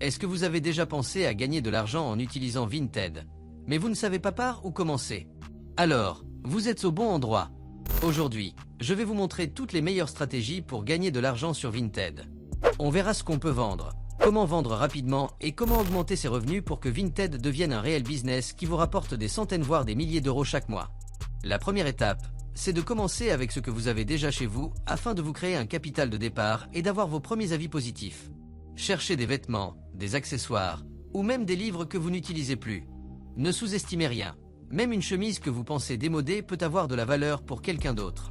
Est-ce que vous avez déjà pensé à gagner de l'argent en utilisant Vinted, mais vous ne savez pas par où commencer? Alors, vous êtes au bon endroit. Aujourd'hui, je vais vous montrer toutes les meilleures stratégies pour gagner de l'argent sur Vinted. On verra ce qu'on peut vendre, comment vendre rapidement et comment augmenter ses revenus pour que Vinted devienne un réel business qui vous rapporte des centaines voire des milliers d'euros chaque mois. La première étape, c'est de commencer avec ce que vous avez déjà chez vous afin de vous créer un capital de départ et d'avoir vos premiers avis positifs. Cherchez des vêtements, des accessoires ou même des livres que vous n'utilisez plus. Ne sous-estimez rien. Même une chemise que vous pensez démodée peut avoir de la valeur pour quelqu'un d'autre.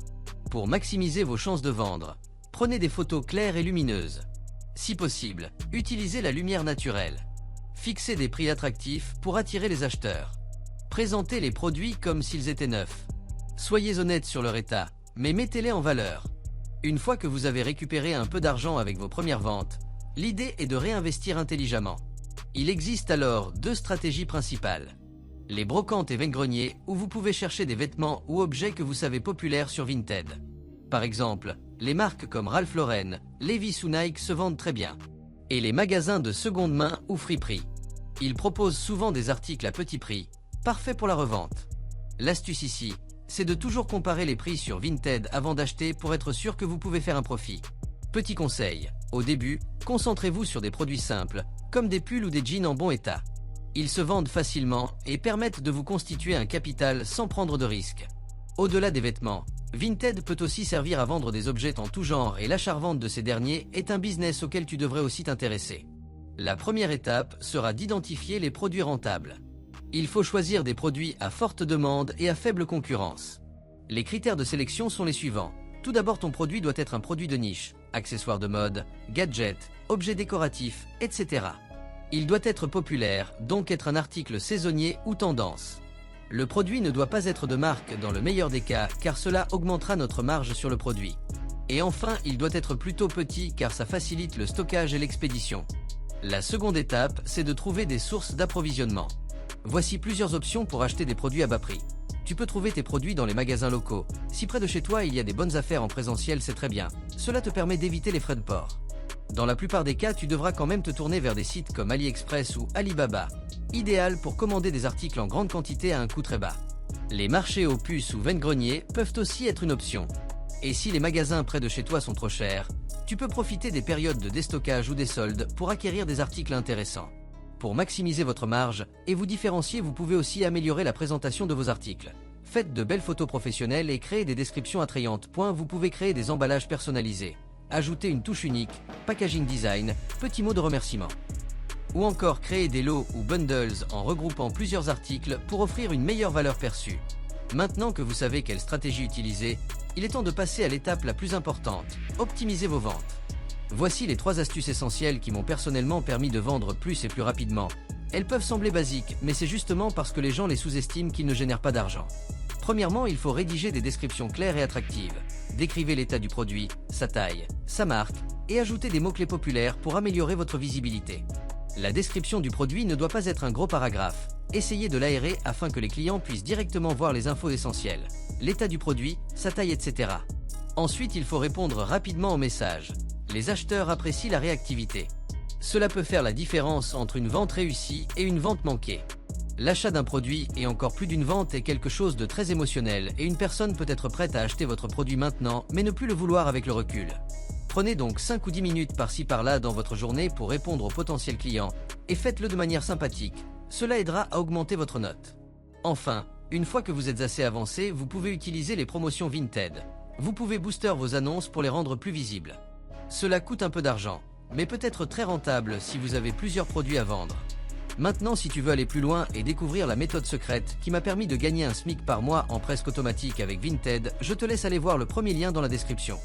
Pour maximiser vos chances de vendre, prenez des photos claires et lumineuses. Si possible, utilisez la lumière naturelle. Fixez des prix attractifs pour attirer les acheteurs. Présentez les produits comme s'ils étaient neufs. Soyez honnête sur leur état, mais mettez-les en valeur. Une fois que vous avez récupéré un peu d'argent avec vos premières ventes, l'idée est de réinvestir intelligemment. Il existe alors deux stratégies principales. Les brocantes et vente-greniers où vous pouvez chercher des vêtements ou objets que vous savez populaires sur Vinted. Par exemple, les marques comme Ralph Lauren, Levi's ou Nike se vendent très bien. Et les magasins de seconde main ou friperies. Ils proposent souvent des articles à petit prix, parfaits pour la revente. L'astuce ici, c'est de toujours comparer les prix sur Vinted avant d'acheter pour être sûr que vous pouvez faire un profit. Petit conseil, au début, concentrez-vous sur des produits simples, comme des pulls ou des jeans en bon état. Ils se vendent facilement et permettent de vous constituer un capital sans prendre de risques. Au-delà des vêtements, Vinted peut aussi servir à vendre des objets en tout genre et l'achat-revente de ces derniers est un business auquel tu devrais aussi t'intéresser. La première étape sera d'identifier les produits rentables. Il faut choisir des produits à forte demande et à faible concurrence. Les critères de sélection sont les suivants. Tout d'abord, ton produit doit être un produit de niche, accessoires de mode, gadgets, objets décoratifs, etc. Il doit être populaire, donc être un article saisonnier ou tendance. Le produit ne doit pas être de marque dans le meilleur des cas, car cela augmentera notre marge sur le produit. Et enfin, il doit être plutôt petit car ça facilite le stockage et l'expédition. La seconde étape, c'est de trouver des sources d'approvisionnement. Voici plusieurs options pour acheter des produits à bas prix. Tu peux trouver tes produits dans les magasins locaux. Si près de chez toi il y a des bonnes affaires en présentiel, c'est très bien. Cela te permet d'éviter les frais de port. Dans la plupart des cas, tu devras quand même te tourner vers des sites comme AliExpress ou Alibaba, idéal pour commander des articles en grande quantité à un coût très bas. Les marchés aux puces ou vente-greniers peuvent aussi être une option. Et si les magasins près de chez toi sont trop chers, tu peux profiter des périodes de déstockage ou des soldes pour acquérir des articles intéressants. Pour maximiser votre marge et vous différencier, vous pouvez aussi améliorer la présentation de vos articles. Faites de belles photos professionnelles et créez des descriptions attrayantes. Vous pouvez créer des emballages personnalisés. Ajouter une touche unique, packaging design, petit mot de remerciement. Ou encore créer des lots ou bundles en regroupant plusieurs articles pour offrir une meilleure valeur perçue. Maintenant que vous savez quelle stratégie utiliser, il est temps de passer à l'étape la plus importante, optimiser vos ventes. Voici les 3 astuces essentielles qui m'ont personnellement permis de vendre plus et plus rapidement. Elles peuvent sembler basiques, mais c'est justement parce que les gens les sous-estiment qu'ils ne génèrent pas d'argent. Premièrement, il faut rédiger des descriptions claires et attractives. Décrivez l'état du produit, sa taille, sa marque, et ajoutez des mots-clés populaires pour améliorer votre visibilité. La description du produit ne doit pas être un gros paragraphe. Essayez de l'aérer afin que les clients puissent directement voir les infos essentielles. L'état du produit, sa taille, etc. Ensuite, il faut répondre rapidement aux messages. Les acheteurs apprécient la réactivité. Cela peut faire la différence entre une vente réussie et une vente manquée. L'achat d'un produit et encore plus d'une vente est quelque chose de très émotionnel et une personne peut être prête à acheter votre produit maintenant mais ne plus le vouloir avec le recul. Prenez donc 5 ou 10 minutes par-ci par-là dans votre journée pour répondre aux potentiels clients et faites-le de manière sympathique. Cela aidera à augmenter votre note. Enfin, une fois que vous êtes assez avancé, vous pouvez utiliser les promotions Vinted. Vous pouvez booster vos annonces pour les rendre plus visibles. Cela coûte un peu d'argent, mais peut être très rentable si vous avez plusieurs produits à vendre. Maintenant, si tu veux aller plus loin et découvrir la méthode secrète qui m'a permis de gagner un SMIC par mois en presque automatique avec Vinted, je te laisse aller voir le premier lien dans la description.